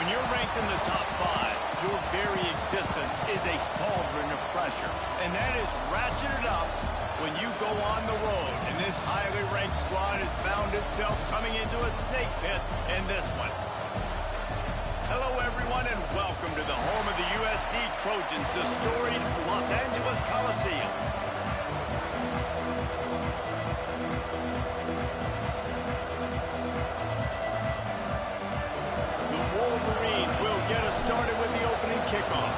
When you're ranked in the top 5, your very existence is a cauldron of pressure. And that is ratcheted up when you go on the road. And this highly ranked squad has found itself coming into a snake pit in this one. Hello, everyone, and welcome to the home of the USC Trojans, the storied Los Angeles Coliseum. The Wolverines will get us started with the opening kickoff.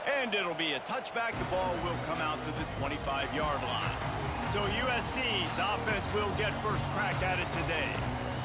And it'll be a touchback. The ball will come out to the 25-yard line. So USC's offense will get first crack at it today.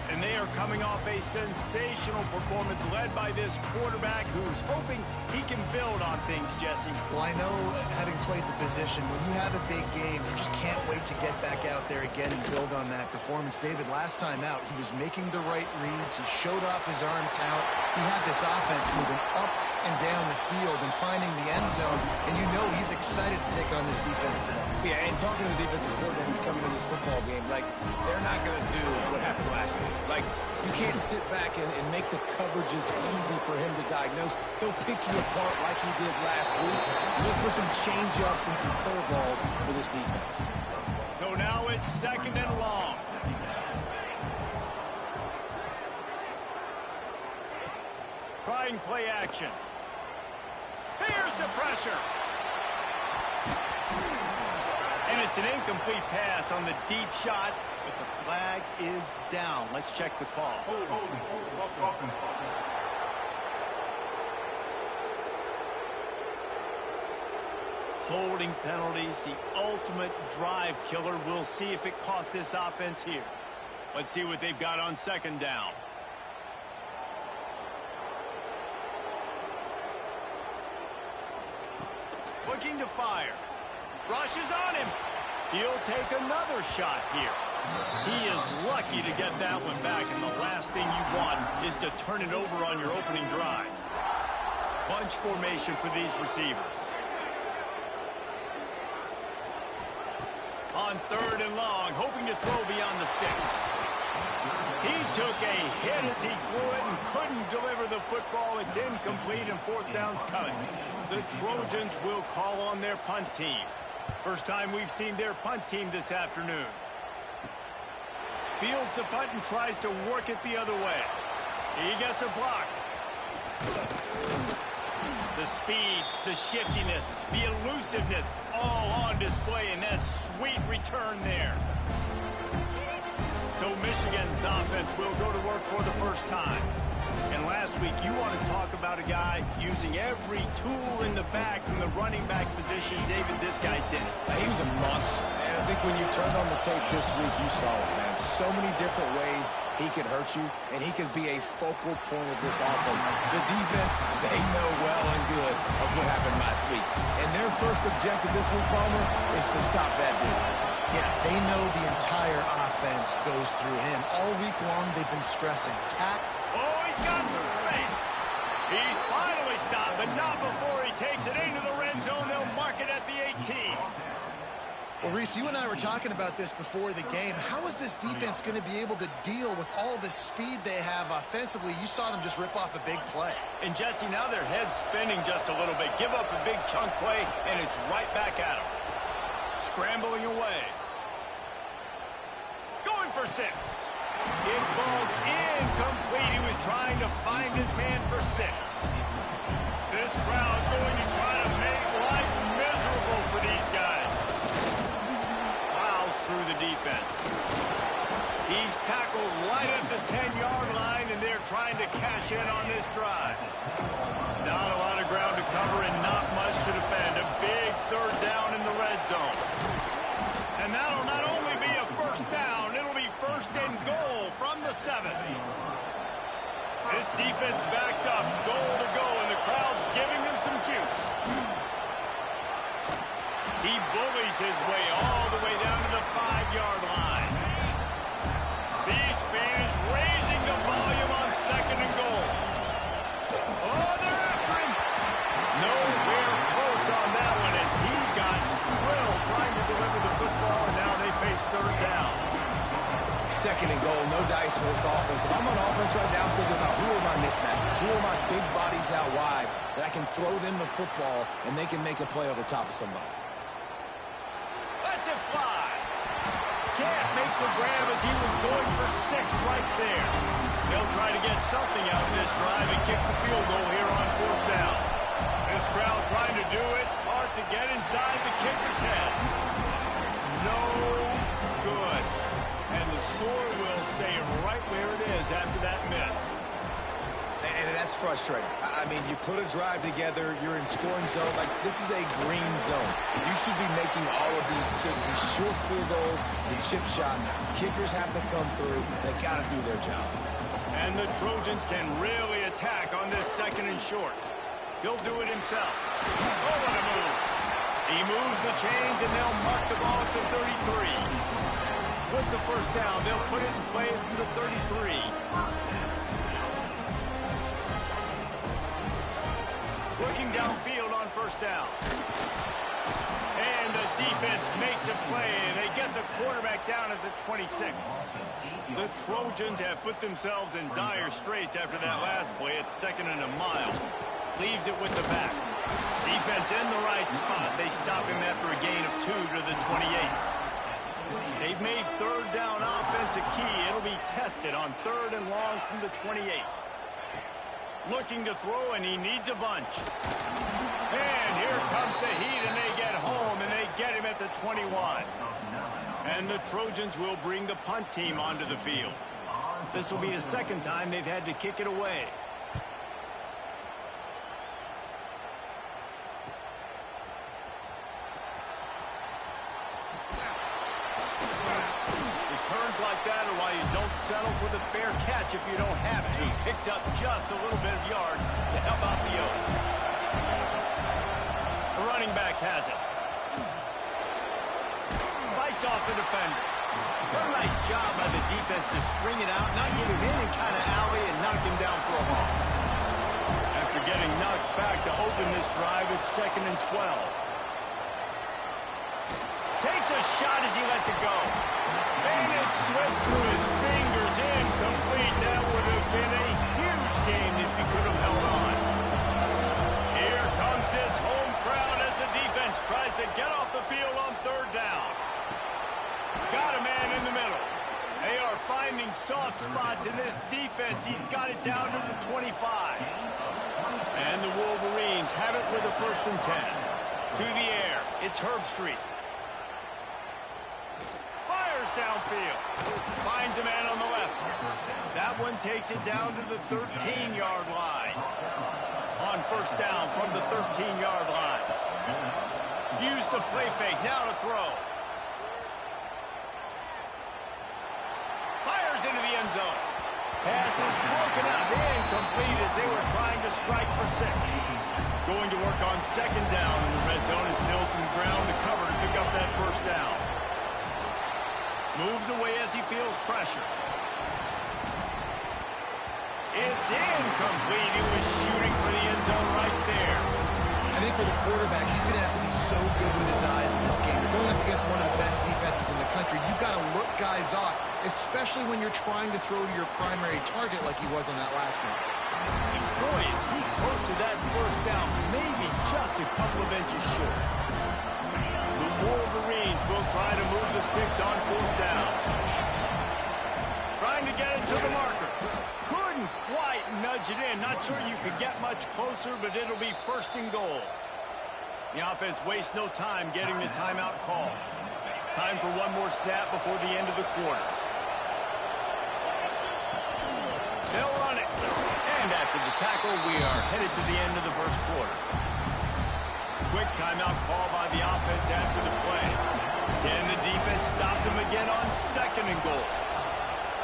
And they are coming off a sensational performance led by this quarterback who's hoping he can build on things, Jesse. Well, I know, having played the position, when you have a big game, you just can't wait to get back out there again and build on that performance. David, last time out, he was making the right reads. He showed off his arm talent. He had this offense moving up and down the field and finding the end zone, and you know he's excited to take on this defense today. Yeah, and talking to the defensive coordinator who's coming in this football game, like, they're not going to do what happened last week. Like, you can't sit back and make the coverages easy for him to diagnose. He'll pick you apart like he did last week. Look for some change-ups and some curveballs for this defense. So now it's 2nd and long. Trying play action. Here's the pressure. And it's an incomplete pass on the deep shot, but the flag is down. Let's check the call. Holding penalties, the ultimate drive killer. We'll see if it costs this offense here. Let's see what they've got on 2nd down. Looking to fire. Rushes on him. He'll take another shot here. He is lucky to get that one back, and the last thing you want is to turn it over on your opening drive. Bunch formation for these receivers. On 3rd and long, hoping to throw beyond the sticks. He took a hit as he threw it and couldn't deliver the football. It's incomplete, and 4th down's coming. The Trojans will call on their punt team. First time we've seen their punt team this afternoon. Fields the punt and tries to work it the other way. He gets a block. The speed, the shiftiness, the elusiveness, all on display in that sweet return there. So Michigan's offense will go to work for the first time. And last week, you want to talk about a guy using every tool in the bag from the running back position. David, this guy did it. He was a monster. And I think when you turned on the tape this week, you saw it, man. So many different ways he could hurt you, and he could be a focal point of this offense. The defense, they know well and good of what happened last week. And their first objective this week, Palmer, is to stop that dude. Yeah, they know the entire offense goes through him. All week long, they've been stressing tack. Oh, he's got some space. He's finally stopped, but not before he takes it into the red zone. They'll mark it at the 18. Well, Reese, you and I were talking about this before the game. How is this defense going to be able to deal with all the speed they have offensively? You saw them just rip off a big play. And, Jesse, now their head's spinning just a little bit. Give up a big chunk play, and it's right back at them. Scrambling away. Going for 6. It falls incomplete. He was trying to find his man for 6. This crowd going to try to make life miserable for these guys. Plows through the defense. He's tackled right at the 10-yard line, and they're trying to cash in on this drive. Not a lot of ground to cover and not much to defend. A big 3rd down in the red zone. And that'll not only be a 1st down, it'll be 1st and goal from the 7. This defense backed up, goal to go, and the crowd's giving them some juice. He bullies his way all the way down to the 5-yard line. These fans raising the volume on 2nd and goal. Oh, they're after him. Nowhere close on that one as he got drilled trying to deliver the football, and now they face 3rd down. second and goal, no dice for this offense. If I'm on offense right now, I'm thinking about who are my mismatches, who are my big bodies out wide that I can throw them the football and they can make a play over top of somebody. Let's it fly. Can't make the grab as he was going for 6 right there. They'll try to get something out of this drive and kick the field goal here on 4th down. This crowd trying to do its part to get inside the kicker's head. No good. And the score will stay right where it is after that miss. And that's frustrating. I mean, you put a drive together, you're in scoring zone. Like, this is a green zone. You should be making all of these kicks, these short field goals, the chip shots. Kickers have to come through. They got to do their job. And the Trojans can really attack on this 2nd and short. He'll do it himself. Oh, what a move. He moves the chains, and they'll mark the ball at the 33. With the 1st down, they'll put it in play from the 33. Looking downfield on 1st down. And the defense makes a play. They get the quarterback down at the 26. The Trojans have put themselves in dire straits after that last play. It's 2nd and a mile. Leaves it with the back. Defense in the right spot. They stop him after a gain of 2 to the 28. They've made 3rd down offense a key. It'll be tested on 3rd and long from the 28. Looking to throw, and he needs a bunch. And here comes the heat, and they get home, and they get him at the 21. And the Trojans will bring the punt team onto the field. This will be the 2nd time they've had to kick it away. Like that, or why you don't settle for the fair catch if you don't have to. Picks up just a little bit of yards to help out the Oak. The running back has it. Fights off the defender. What a nice job by the defense to string it out, not give him any kind of alley, and knock him down for a loss. After getting knocked back to open this drive, it's 2nd and 12. Takes a shot as he lets it go. And it slips through his fingers, incomplete. That would have been a huge gain if he could have held on. Here comes this home crowd as the defense tries to get off the field on 3rd down. Got a man in the middle. They are finding soft spots in this defense. He's got it down to the 25. And the Wolverines have it with a 1st and 10. To the air, it's Herbstreit. Downfield. Finds a man on the left. That one takes it down to the 13-yard line. On 1st down from the 13-yard line. Use the play fake. Now to throw. Fires into the end zone. Pass is broken up. Incomplete as they were trying to strike for 6. Going to work on 2nd down in the red zone. Is still some ground to cover to pick up that 1st down. Moves away as he feels pressure. It's incomplete. He was shooting for the end zone right there. I think for the quarterback, he's going to have to be so good with his eyes in this game. You're going up against one of the best defenses in the country. You've got to look guys off, especially when you're trying to throw to your primary target like he was on that last one. And boy, is he close to that 1st down, maybe just a couple of inches short. Wolverines will try to move the sticks on 4th down. Trying to get it to the marker. Couldn't quite nudge it in. Not sure you could get much closer, but it'll be 1st and goal. The offense wastes no time getting the timeout call. Time for one more snap before the end of the quarter. They'll run it. And after the tackle, we are headed to the end of the 1st quarter. Quick timeout call by the offense after the play. Can the defense stop them again on 2nd and goal?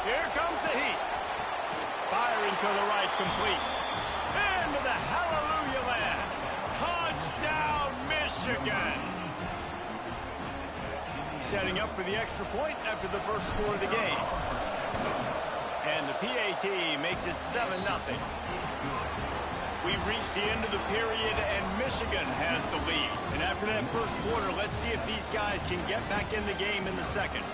Here comes the heat. Firing to the right, complete. Into the hallelujah land. Touchdown, Michigan. Setting up for the extra point after the 1st score of the game. And the PAT makes it 7-0. We've reached the end of the period, and Michigan has the lead. And after that 1st quarter, let's see if these guys can get back in the game in the 2nd.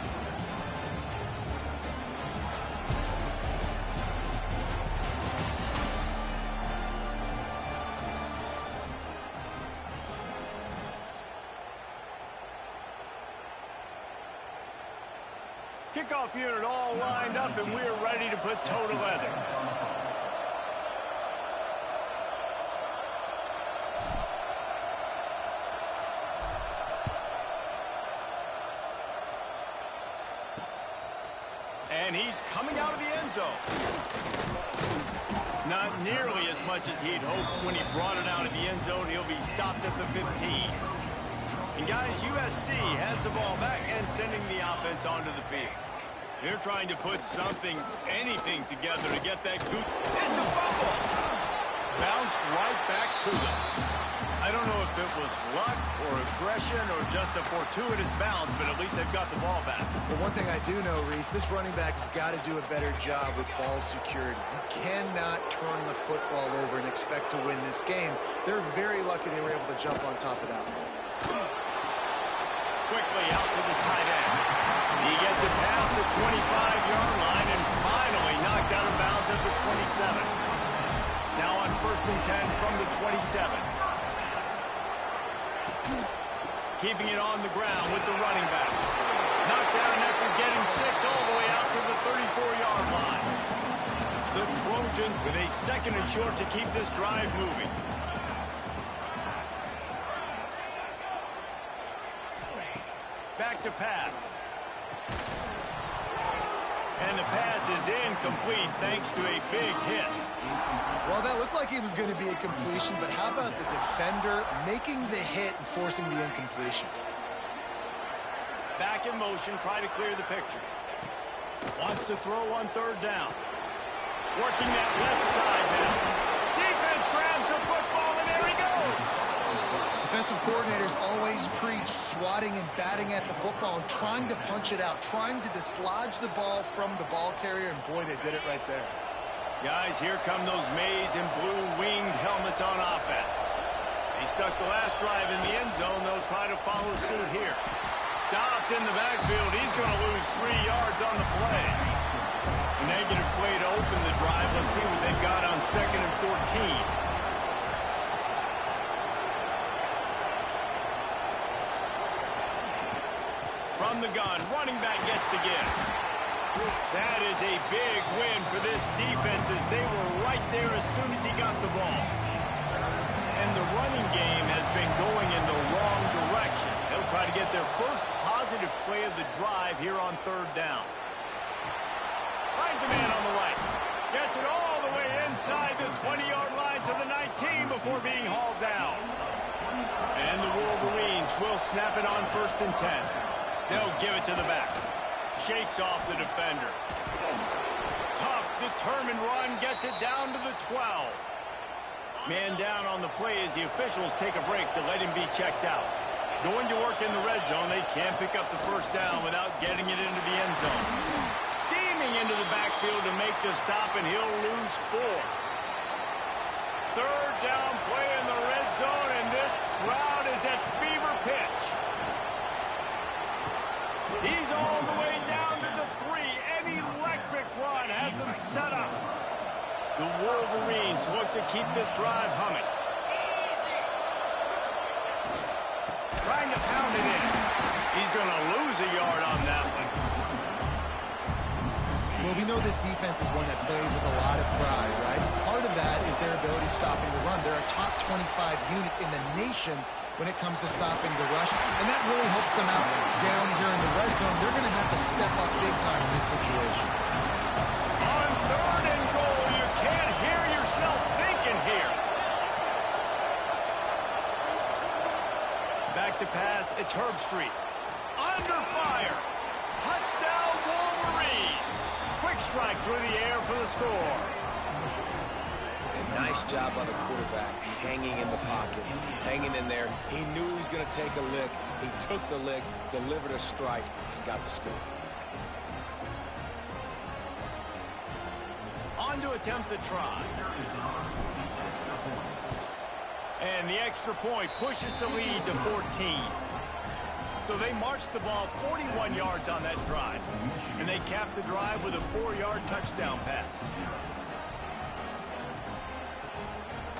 Kickoff unit all lined up, and we're ready to put toe to leather. And he's coming out of the end zone. Not nearly as much as he'd hoped when he brought it out of the end zone. He'll be stopped at the 15. And guys, USC has the ball back and sending the offense onto the field. They're trying to put something, anything together to get that goose. It's a fumble! Bounced right back to them. I don't know if it was luck or aggression or just a fortuitous bounce, but at least they've got the ball back. Well, one thing I do know, Reese, this running back has got to do a better job with ball security. You cannot turn the football over and expect to win this game. They're very lucky they were able to jump on top of that one. Quickly out to the tight end. He gets it past the 25-yard line and finally knocked out of bounds at the 27. Now on 1st and 10 from the 27. Keeping it on the ground with the running back. Knocked down after getting 6 all the way out to the 34-yard line. The Trojans with a 2nd and short to keep this drive moving. Back to pass. And the pass is incomplete thanks to a big hit. Well, that looked like it was going to be a completion, but how about the defender making the hit and forcing the incompletion? Back in motion, try to clear the picture. Wants to throw on 3rd down. Working that left side now. Defense grabs the football, and there he goes. Defensive coordinators always preach swatting and batting at the football and trying to punch it out, trying to dislodge the ball from the ball carrier, and boy, they did it right there. Guys, here come those maize and blue winged helmets on offense. They stuck the last drive in the end zone. They'll try to follow suit here. Stopped in the backfield. He's going to lose 3 yards on the play. A negative play to open the drive. Let's see what they've got on 2nd and 14. From the gun, running back gets to give. That is a big win for this defense as they were right there as soon as he got the ball. And the running game has been going in the wrong direction. They'll try to get their first positive play of the drive here on 3rd down. Finds a man on the right. Gets it all the way inside the 20-yard line to the 19 before being hauled down. And the Wolverines will snap it on 1st and 10. They'll give it to the back. Shakes off the defender. Tough, determined run, gets it down to the 12. Man down on the play as the officials take a break to let him be checked out. Going to work in the red zone, they can't pick up the 1st down without getting it into the end zone. Steaming into the backfield to make the stop, and he'll lose 4. 3rd down play in the red zone, and this crowd is at fever pitch. He's all the way down to the 3. An electric run has him set up. The Wolverines look to keep this drive humming. Trying to pound it in. He's going to lose a yard on that one. Well, we know this defense is one that plays with a lot of pride, right? Part of that is their ability stopping the run. They're a top 25 unit in the nation when it comes to stopping the rush, and that really helps them out down here in the red zone. They're going to have to step up big time in this situation. On 3rd and goal, you can't hear yourself thinking here. Back to pass, it's Herbstreit. Under fire. Touchdown, Wolverines. Quick strike through the air for the score. And nice job by the quarterback, hanging in the pocket, hanging in there. He knew he was going to take a lick. He took the lick, delivered a strike, and got the score. On to attempt the try. And the extra point pushes the lead to 14. So they marched the ball 41 yards on that drive. And they capped the drive with a 4-yard touchdown pass.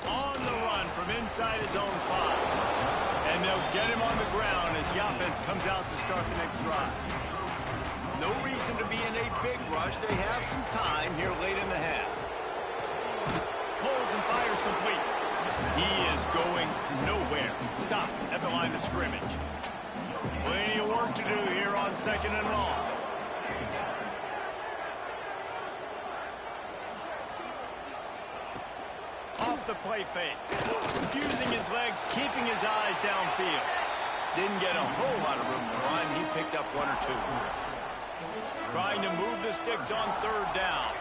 On the run from inside his own 5. And they'll get him on the ground as the offense comes out to start the next drive. No reason to be in a big rush. They have some time here late in the half. Pulls and fires complete. He is going nowhere. Stop at the line of scrimmage. Plenty of work to do here on 2nd and long. Off the play fake. Using his legs, keeping his eyes downfield. Didn't get a whole lot of room to run. He picked up 1 or 2. Trying to move the sticks on 3rd down.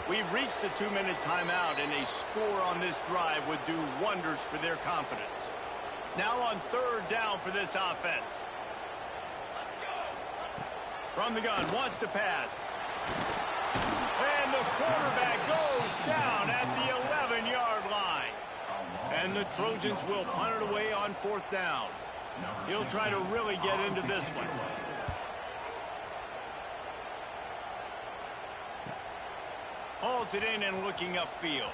We've reached the 2-minute timeout, and a score on this drive would do wonders for their confidence. Now on 3rd down for this offense. From the gun, wants to pass. And the quarterback goes down at the 11-yard line. And the Trojans will punt it away on 4th down. He'll try to really get into this one. Hauls it in and looking upfield.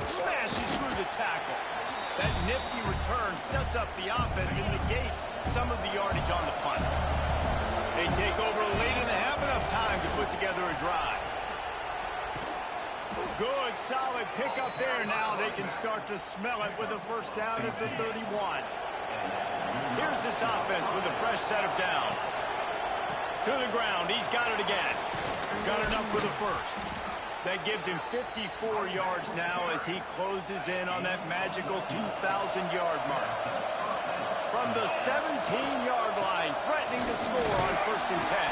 Smashes through the tackle. That nifty return sets up the offense and negates some of the yardage on the punt. They take over late in the half, enough time to put together a drive. Good, solid pickup there. Now they can start to smell it with a 1st down at the 31. Here's this offense with a fresh set of downs. To the ground, he's got it again. Got enough for the 1st. That gives him 54 yards now as he closes in on that magical 2,000-yard mark. From the 17-yard line, threatening to score on 1st and 10.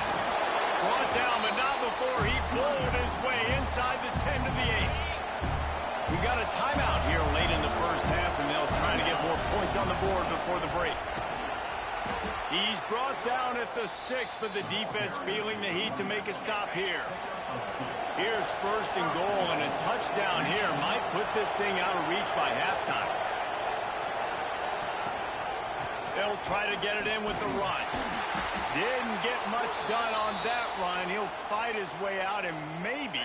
Brought down, but not before he bowled his way inside the 10 to the 8. We got a timeout here late in the 1st half, and they'll try to get more points on the board before the break. He's brought down at the 6, but the defense feeling the heat to make a stop here. Here's 1st and goal, and a touchdown here might put this thing out of reach by halftime. They'll try to get it in with the run. Didn't get much done on that run. He'll fight his way out and maybe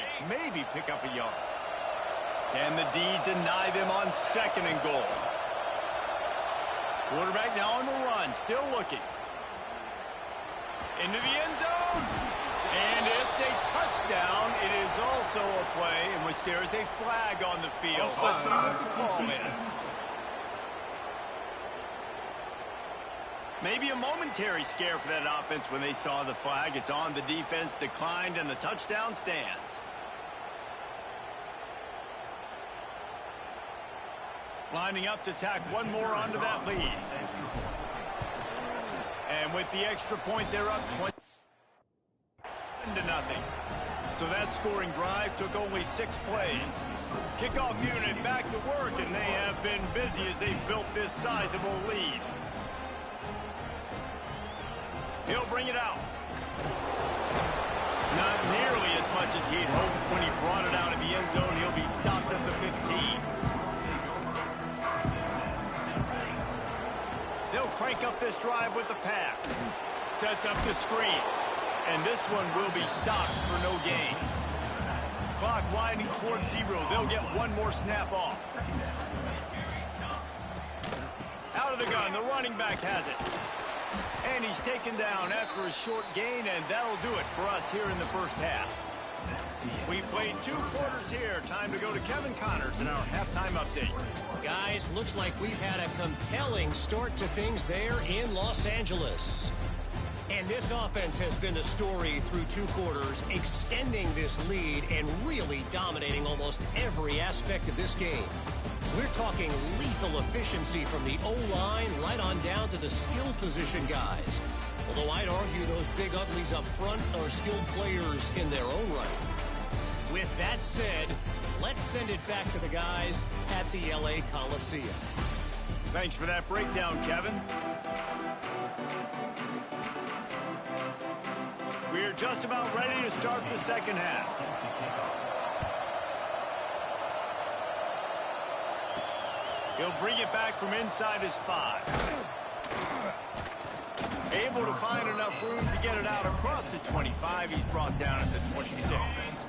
pick up a yard. Can the D deny them on 2nd and goal? Quarterback now on the run, still looking. Into the end zone. And it's a touchdown. It is also a play in which there is a flag on the field. Let's see what the call is. Maybe a momentary scare for that offense when they saw the flag. It's on, the defense declined, and the touchdown stands. Lining up to tack one more onto that lead. And with the extra point, they're up 20 to nothing. So that scoring drive took only 6 plays. Kickoff unit back to work, and they have been busy as they've built this sizable lead. He'll bring it out. Not nearly as much as he'd hoped when he brought it out of the end zone. He'll be stopped at the 15. They'll crank up this drive with the pass. Sets up the screen. And this one will be stopped for no gain. Clock winding towards 0. They'll get one more snap off. Out of the gun. The running back has it. And he's taken down after a short gain, and that'll do it for us here in the 1st half. We played 2 quarters here. Time to go to Kevin Connors in our halftime update. Guys, looks like we've had a compelling start to things there in Los Angeles. And this offense has been the story through 2 quarters, extending this lead and really dominating almost every aspect of this game. We're talking lethal efficiency from the O-line right on down to the skill position guys. Although I'd argue those big uglies up front are skilled players in their own right. With that said, let's send it back to the guys at the LA Coliseum. Thanks for that breakdown, Kevin. We're just about ready to start the 2nd half. He'll bring it back from inside his 5. Able to find enough room to get it out across the 25. He's brought down at the 26.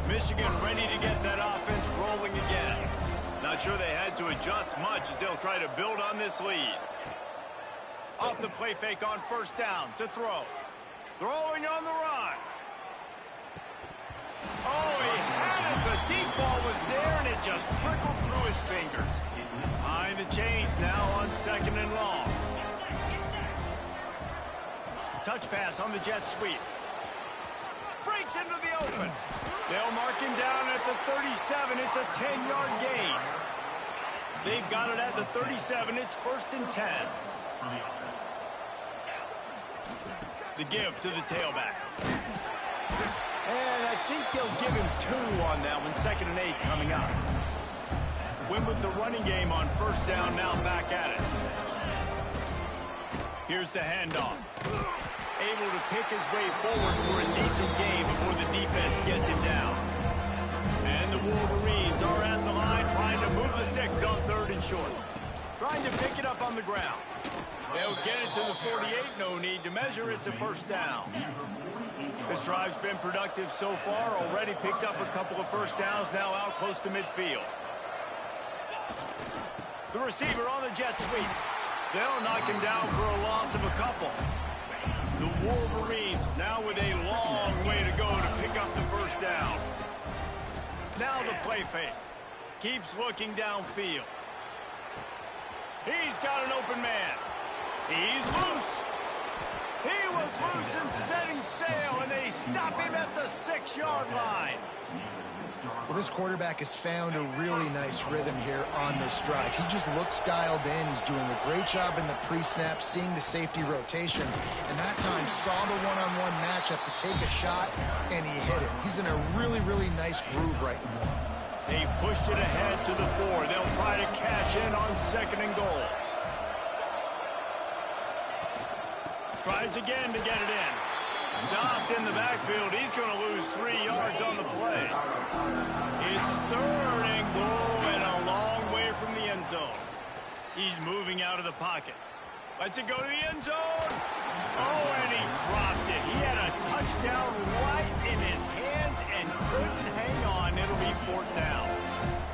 Michigan ready to get that offense rolling again. Not sure they had to adjust much as they'll try to build on this lead. Off the play fake on first down to throw. Throwing on the run. Oh, he had it. The deep ball was there, and it just trickled through his fingers. Behind the chains now on 2nd and long. Touch pass on the jet sweep. Breaks into the open. They'll mark him down at the 37. It's a 10-yard gain. They've got it at the 37. It's 1st and 10. The give to the tailback. And I think they'll give him 2 on that one. 2nd and 8 coming up. Win with the running game on first down, now back at it. Here's the handoff. Able to pick his way forward for a decent gain before the defense gets him down. And the Wolverines are at the line trying to move the sticks on 3rd and short. Trying to pick it up on the ground. They'll get it to the 48. No need to measure. It's a first down. This drive's been productive so far. Already picked up a couple of first downs. Now out close to midfield. The receiver on the jet sweep. They'll knock him down for a loss of a couple. The Wolverines now with a long way to go to pick up the first down. Now the play fake. Keeps looking downfield. He's got an open man. He's loose. He was loose and setting sail, and they stop him at the 6-yard line. Well, this quarterback has found a really nice rhythm here on this drive. He just looks dialed in. He's doing a great job in the pre-snap, seeing the safety rotation, and that time saw the one-on-one matchup to take a shot, and he hit it. He's in a really, really nice groove right now. They've pushed it ahead to the 4. They'll try to cash in on 2nd and goal. Tries again to get it in. Stopped in the backfield. He's going to lose 3 yards on the play. It's 3rd and goal and a long way from the end zone. He's moving out of the pocket. Lets it go to the end zone. Oh, and he dropped it. He had a touchdown right in his hands and couldn't hang on. It'll be 4th down.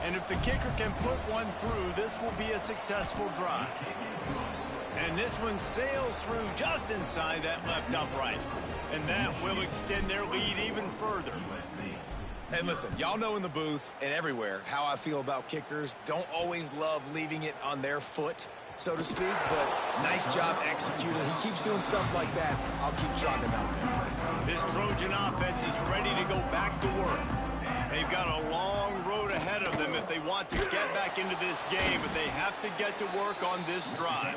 And if the kicker can put one through, this will be a successful drive. And this one sails through just inside that left upright. And that will extend their lead even further. Hey, listen, y'all know in the booth and everywhere how I feel about kickers. Don't always love leaving it on their foot, so to speak, but nice job executing. He keeps doing stuff like that. I'll keep trotting him out there. This Trojan offense is ready to go back to work. They've got a long road ahead of them if they want to get back into this game, but they have to get to work on this drive.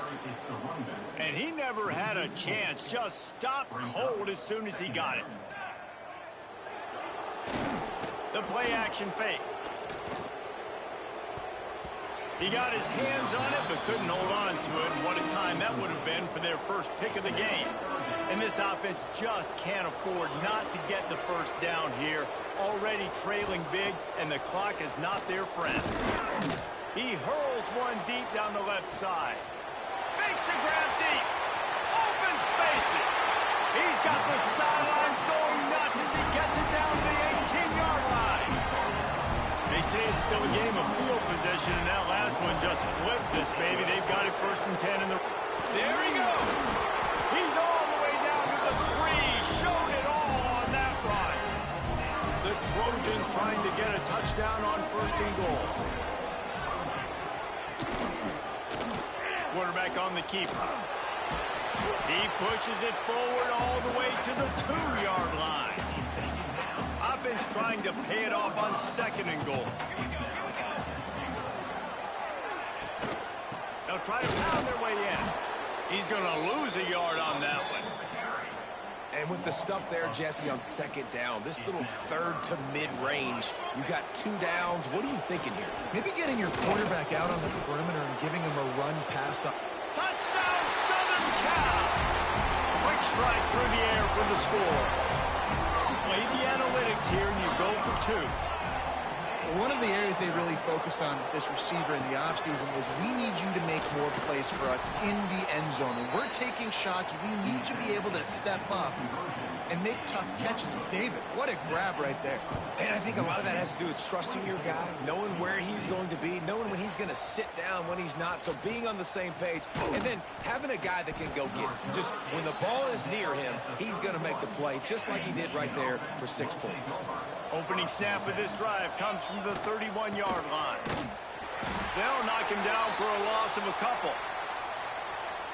And he never had a chance. Just stopped cold as soon as he got it. The play action fake. He got his hands on it, but couldn't hold on to it. And what a time that would have been for their first pick of the game. And this offense just can't afford not to get the first down here. Already trailing big, and the clock is not their friend. He hurls one deep down the left side. Makes the grab deep. Open spaces. He's got the sidelines going nuts as he gets it down to the 18-yard line. They say it's still a game of field position, and that last one just flipped this baby. They've got it 1st and 10 in the... There he goes. He's all the way down to the 3. Showed it all on that run. The Trojans trying to get a touchdown on 1st and goal. Quarterback on the keeper. He pushes it forward all the way to the 2-yard line. Offense trying to pay it off on 2nd and goal. They'll try to pound their way in. He's going to lose a yard on that one. And with the stuff there, Jesse, on 2nd down, this little 3rd to mid-range, you got 2 downs. What are you thinking here? Maybe getting your quarterback out on the perimeter and giving him a run pass up. Touchdown, Southern Cal! Quick strike through the air for the score. Play the analytics here, and you go for 2. One of the areas they really focused on with this receiver in the offseason was we need you to make more plays for us in the end zone. When we're taking shots, we need to be able to step up and make tough catches. David, what a grab right there. And I think a lot of that has to do with trusting your guy, knowing where he's going to be, knowing when he's going to sit down, when he's not. So being on the same page, and then having a guy that can go get it. Just when the ball is near him, he's going to make the play, just like he did right there for 6 points. Opening snap of this drive comes from the 31-yard line. They'll knock him down for a loss of a couple.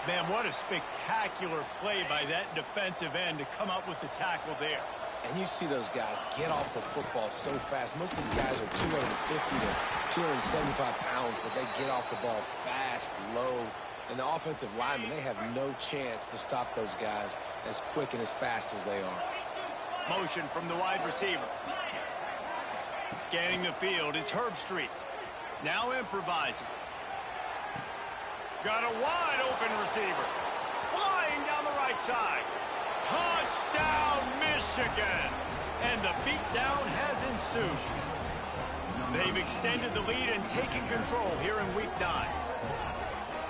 Man, what a spectacular play by that defensive end to come up with the tackle there. And you see those guys get off the football so fast. Most of these guys are 250 to 275 pounds, but they get off the ball fast, low. And the offensive linemen, they have no chance to stop those guys as quick and as fast as they are. Motion from the wide receiver. Scanning the field, it's Herbstreit. Now improvising. Got a wide open receiver. Flying down the right side. Touchdown, Michigan! And the beatdown has ensued. They've extended the lead and taken control here in Week 9.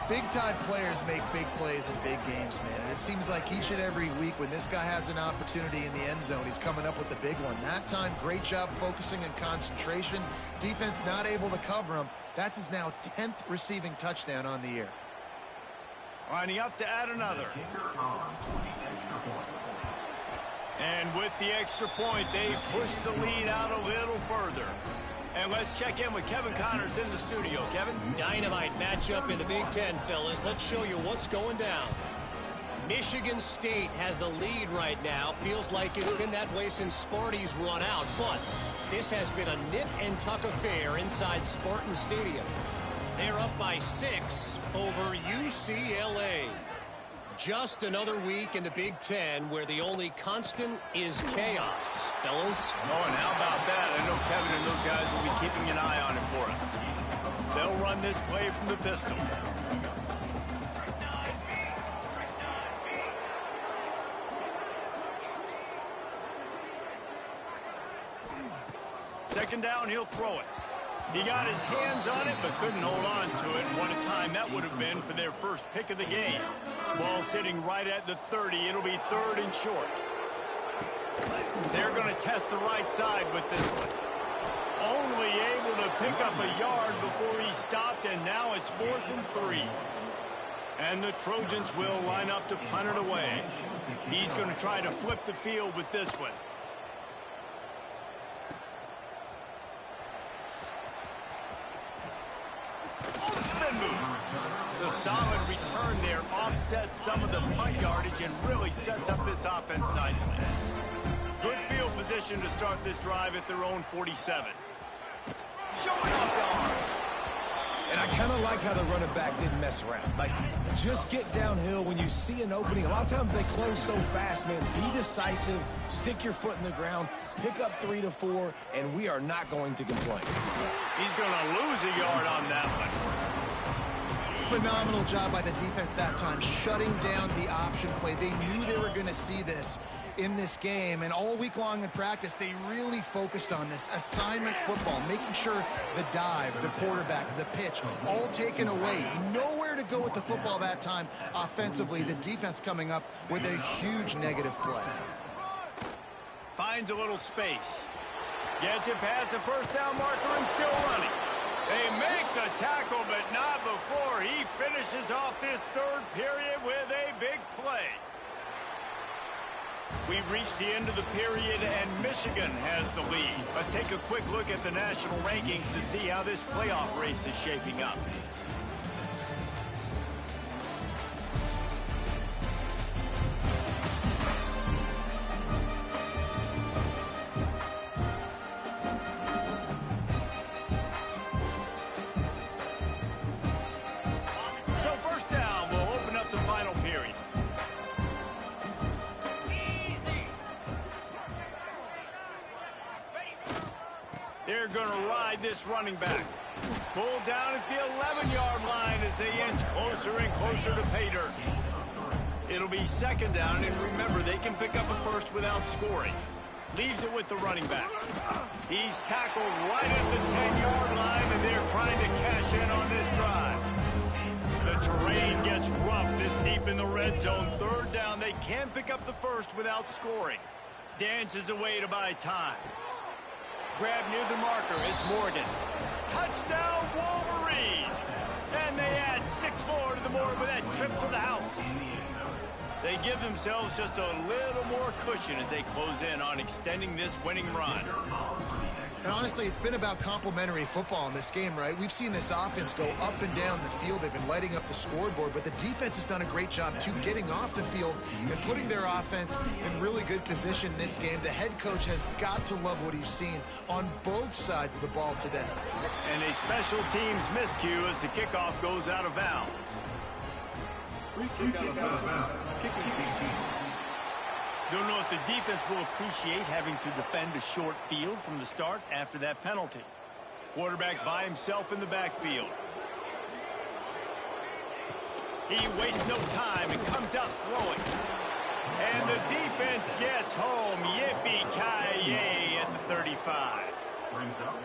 Big-time players make big plays in big games, man. And it seems like each and every week when this guy has an opportunity in the end zone, he's coming up with the big one. That time, great job focusing and concentration. Defense not able to cover him. That's his now 10th receiving touchdown on the year. Lining up to add another. And with the extra point, they push the lead out a little further. And let's check in with Kevin Connors in the studio. Kevin? Dynamite matchup in the Big Ten, fellas. Let's show you what's going down. Michigan State has the lead right now. Feels like it's been that way since Sparty's run out. But this has been a nip-and-tuck affair inside Spartan Stadium. They're up by 6 over UCLA. Just another week in the Big Ten where the only constant is chaos, fellas. Oh, and how about that? I know Kevin and those guys will be keeping an eye on it for us. They'll run this play from the pistol. Second down, he'll throw it. He got his hands on it, but couldn't hold on to it. What a time that would have been for their first pick of the game. Ball sitting right at the 30. It'll be 3rd and short. They're going to test the right side with this one. Only able to pick up a yard before he stopped, and now it's 4th and 3. And the Trojans will line up to punt it away. He's going to try to flip the field with this one. Spin move. The solid return there offsets some of the punt yardage and really sets up this offense nicely. Good field position to start this drive at their own 47. Showing off the arms. And I kind of like how the running back didn't mess around. Like, just get downhill when you see an opening. A lot of times they close so fast, man. Be decisive, stick your foot in the ground, pick up 3 to 4, and we are not going to complain. He's going to lose a yard on that one. Phenomenal job by the defense that time, shutting down the option play. They knew they were going to see this in this game, and all week long in practice, they really focused on this assignment football, making sure the dive, the quarterback, the pitch, all taken away. Nowhere to go with the football that time offensively. The defense coming up with a huge negative play. Finds a little space. Gets it past the first down marker and still running. They make the tackle, but not before he finishes off this 3rd period with a big play. We've reached the end of the period, and Michigan has the lead. Let's take a quick look at the national rankings to see how this playoff race is shaping up. They're going to ride this running back. Pulled down at the 11-yard line as they inch closer and closer to pay dirt. It'll be 2nd down, and remember, they can pick up a first without scoring. Leaves it with the running back. He's tackled right at the 10-yard line, and they're trying to cash in on this drive. The terrain gets rough this deep in the red zone. 3rd down, they can pick up the first without scoring. Dances away to buy time. Grab near the marker. It's Morgan. Touchdown, Wolverines! And they add 6 more to the board with that trip to the house. They give themselves just a little more cushion as they close in on extending this winning run. And honestly, it's been about complementary football in this game, right? We've seen this offense go up and down the field. They've been lighting up the scoreboard, but the defense has done a great job, too, getting off the field and putting their offense in really good position in this game. The head coach has got to love what he's seen on both sides of the ball today. And a special teams miscue as the kickoff goes out of bounds. Free kick out of bounds. Kicking team. Don't know if the defense will appreciate having to defend a short field from the start after that penalty. Quarterback by himself in the backfield. He wastes no time and comes out throwing. And the defense gets home. Yippee-ki-yay at the 35.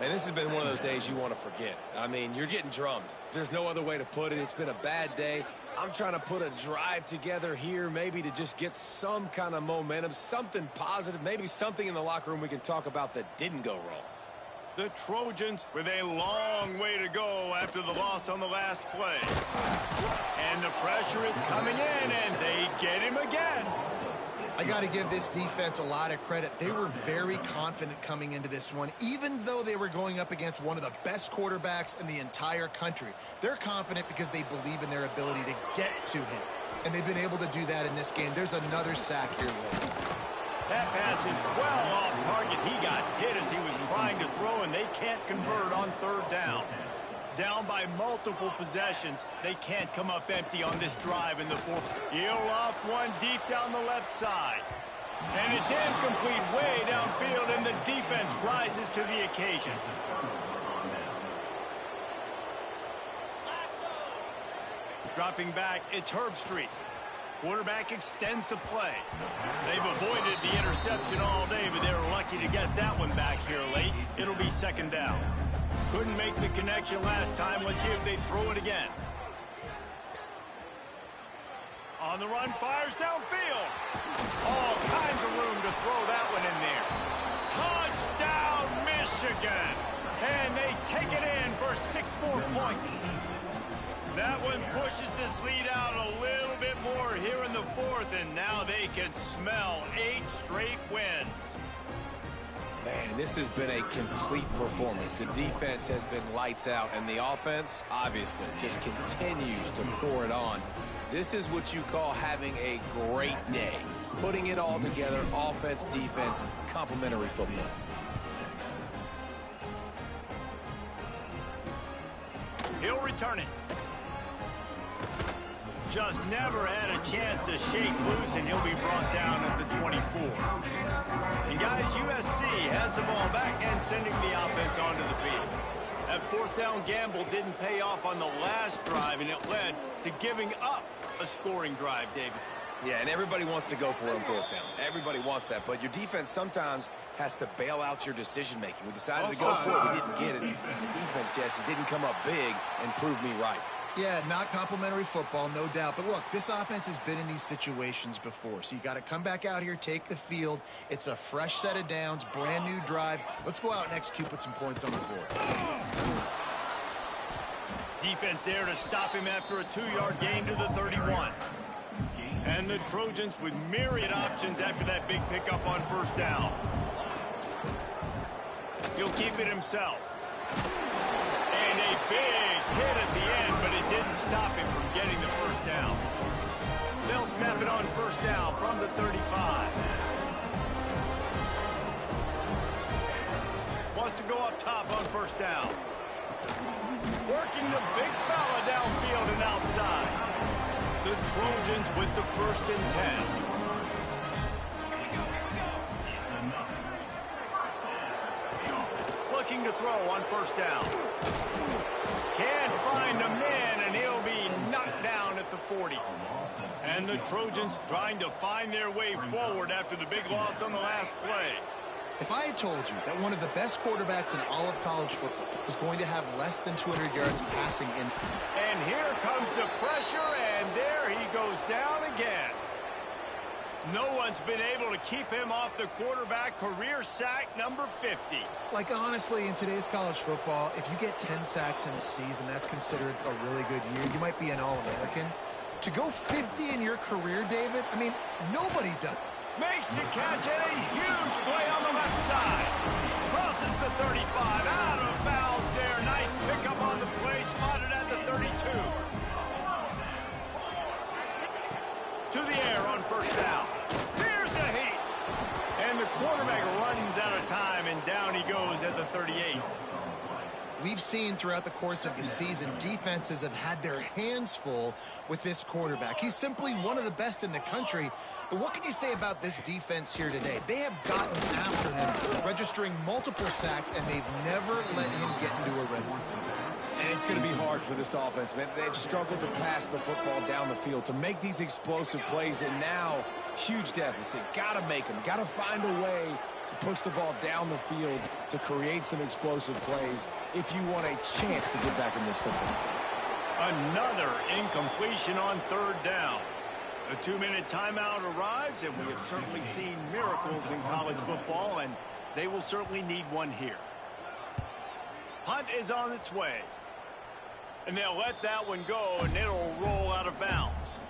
And this has been one of those days you want to forget. I mean, you're getting drummed. There's no other way to put it. It's been a bad day. I'm trying to put a drive together here, maybe to just get some kind of momentum, something positive, maybe something in the locker room we can talk about that didn't go wrong. The Trojans with a long way to go after the loss on the last play. And the pressure is coming in, and they get him again. I got to give this defense a lot of credit. They were very confident coming into this one, even though they were going up against one of the best quarterbacks in the entire country. They're confident because they believe in their ability to get to him, and they've been able to do that in this game. There's another sack here later. That pass is well off target. He got hit as he was trying to throw, and they can't convert on 3rd down. Down by multiple possessions. They can't come up empty on this drive in the 4th. He'll loft one deep down the left side. And it's incomplete way downfield, and the defense rises to the occasion. Dropping back, it's Herbstreit. Quarterback extends the play. They've avoided the interception all day, but they were lucky to get that one back here late. It'll be 2nd down. Couldn't make the connection last time. Let's see if they throw it again. On the run, fires downfield. All kinds of room to throw that one in there. Touchdown, Michigan. And they take it in for 6 more points. That one pushes this lead out a little bit more here in the 4th, and now they can smell 8 straight wins. Man, this has been a complete performance. The defense has been lights out, and the offense, obviously, just continues to pour it on. This is what you call having a great day. Putting it all together, offense, defense, complementary football. He'll return it. Just never had a chance to shake loose, and he'll be brought down at the 24. And guys, USC has the ball back and sending the offense onto the field. That 4th down gamble didn't pay off on the last drive, and it led to giving up a scoring drive, David. Yeah, and everybody wants to go for it on 4th down. Everybody wants that, but your defense sometimes has to bail out your decision-making. We decided to go for it. We didn't get it. The defense, Jesse, didn't come up big and prove me right. Yeah, not complimentary football, no doubt. But look, this offense has been in these situations before. So you got to come back out here, take the field. It's a fresh set of downs, brand new drive. Let's go out and execute, put some points on the board. Defense there to stop him after a 2-yard gain to the 31. And the Trojans with myriad options after that big pickup on 1st down. He'll keep it himself. And a big hit at the end, but it didn't stop him from getting the 1st down. They'll snap it on 1st down from the 35. Wants to go up top on 1st down. Working the big fella downfield and outside. The Trojans with the 1st and 10. Looking to throw on 1st down. Can't find a man, and he'll be knocked down at the 40. And the Trojans trying to find their way forward after the big loss on the last play. If I had told you that one of the best quarterbacks in all of college football was going to have less than 200 yards passing in... And here comes the pressure, and there he goes down again. No one's been able to keep him off the quarterback. Career sack number 50. Like, honestly, in today's college football, if you get 10 sacks in a season, that's considered a really good year. You might be an All-American. To go 50 in your career, David, I mean, nobody does. Makes the catch and a huge play on the left side. Crosses the 35, out of bounds there. Nice pickup on the play, spotted at the 32. To the air on first down. Here's a heat. And the quarterback runs out of time, and down he goes at the 38. We've seen throughout the course of the season, defenses have had their hands full with this quarterback. He's simply one of the best in the country. But what can you say about this defense here today? They have gotten after him, registering multiple sacks, and they've never let him get into a red one. And it's going to be hard for this offense, man. They've struggled to pass the football down the field, to make these explosive plays, and now, huge deficit. Got to make them. Got to find a way to push the ball down the field to create some explosive plays if you want a chance to get back in this football. Another incompletion on third down. A 2-minute timeout arrives, and we have certainly seen miracles in college football, and they will certainly need one here. Punt is on its way. And they'll let that one go, and it'll roll out of bounds.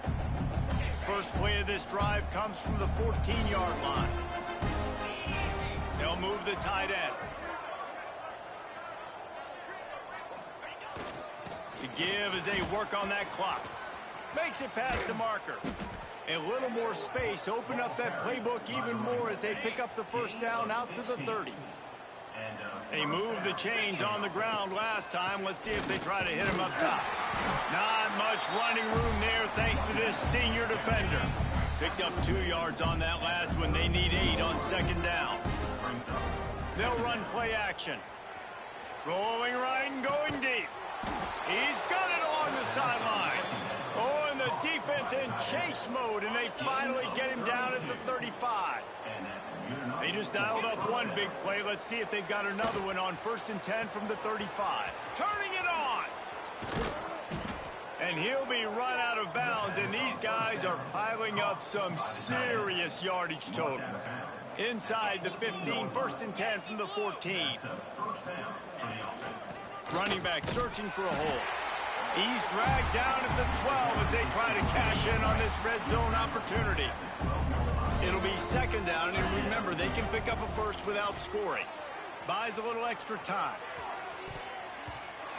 First play of this drive comes from the 14-yard line. They'll move the tight end. The give as they work on that clock. Makes it past the marker. A little more space. Open up that playbook even more as they pick up the first down out to the 30. They moved the chains on the ground last time. Let's see if they try to hit him up top. Not much running room there thanks to this senior defender. Picked up 2 yards on that last one. They need 8 on second down. They'll run play action. Rolling right and going deep. He's got it along the sideline. Oh, and the defense in chase mode, and they finally get him down at the 35. They just dialed up one big play. Let's see if they've got another one on 1st and 10 from the 35. Turning it on. And he'll be run out of bounds, and these guys are piling up some serious yardage totals. Inside the 15, 1st and 10 from the 14. Running back searching for a hole. He's dragged down at the 12 as they try to cash in on this red zone opportunity. It'll be second down, and remember, they can pick up a first without scoring. Buys a little extra time.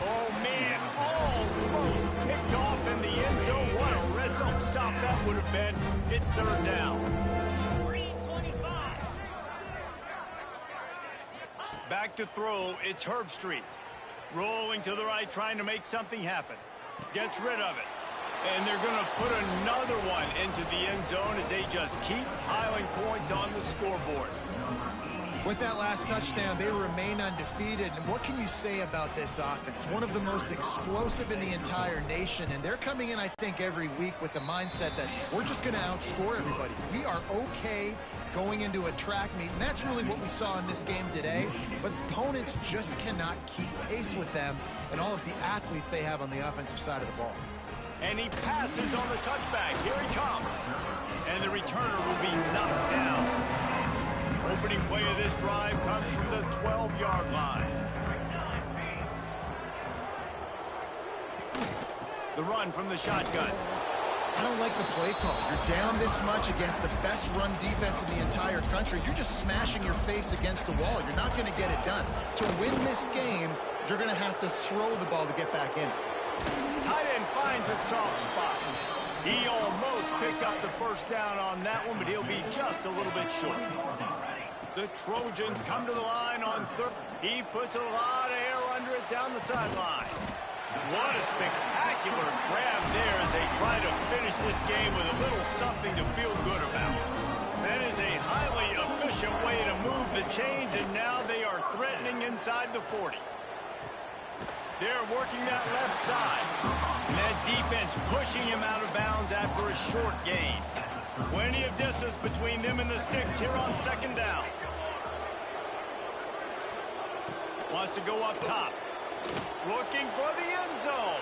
Oh, man, almost picked off in the end zone. What a red zone stop that would have been. It's third down. Back to throw, it's Herbstreit. Rolling to the right, trying to make something happen. Gets rid of it. And they're going to put another one into the end zone as they just keep piling points on the scoreboard. With that last touchdown, they remain undefeated. And what can you say about this offense? One of the most explosive in the entire nation. And they're coming in, I think, every week with the mindset that we're just going to outscore everybody. We are okay going into a track meet. And that's really what we saw in this game today. But opponents just cannot keep pace with them and all of the athletes they have on the offensive side of the ball. And he passes on the touchback. Here he comes. And the returner will be knocked down. Opening play of this drive comes from the 12-yard line. The run from the shotgun. I don't like the play call. You're down this much against the best run defense in the entire country. You're just smashing your face against the wall. You're not going to get it done. To win this game, you're going to have to throw the ball to get back in. Tight end finds a soft spot. He almost picked up the first down on that one, but he'll be just a little bit short. The Trojans come to the line on third. He puts a lot of air under it down the sideline. What a spectacular grab there as they try to finish this game with a little something to feel good about. That is a highly efficient way to move the chains, and now they are threatening inside the 40. They're working that left side. And that defense pushing him out of bounds after a short gain. Plenty of distance between them and the sticks here on second down. Wants to go up top. Looking for the end zone.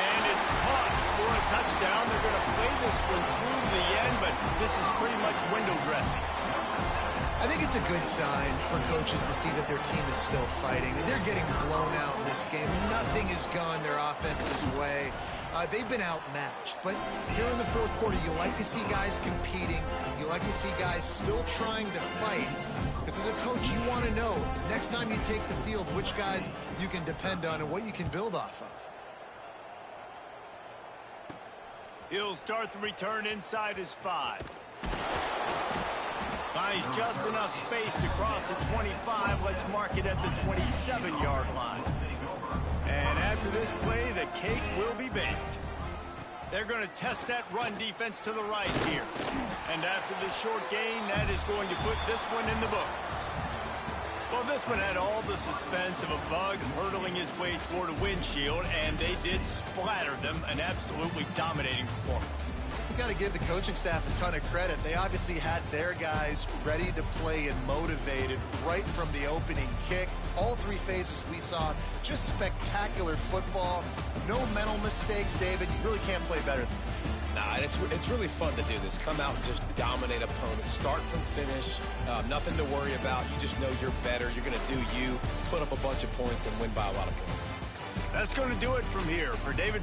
And it's caught for a touchdown. They're going to play this one through the end, but this is pretty much window dressing. I think it's a good sign for coaches to see that their team is still fighting. They're getting blown out in this game. Nothing has gone their offense's way. They've been outmatched. But here in the fourth quarter, you like to see guys competing. You like to see guys still trying to fight. Because as a coach, you want to know, next time you take the field, which guys you can depend on and what you can build off of. He'll start the return inside his 5. Finds just enough space to cross the 25. Let's mark it at the 27-yard line. And after this play, the cake will be baked. They're going to test that run defense to the right here. And after the short gain, that is going to put this one in the books. Well, this one had all the suspense of a bug hurtling his way toward a windshield, and they did splatter them, an absolutely dominating performance. You got to give the coaching staff a ton of credit. They obviously had their guys ready to play and motivated right from the opening kick. All 3 phases we saw, just spectacular football. No mental mistakes, David. You really can't play better than that. Nah, it's really fun to do this. Come out and just dominate opponents. Start from finish. Nothing to worry about. You just know you're better. You're going to do you, put up a bunch of points, and win by a lot of points. That's going to do it from here. For David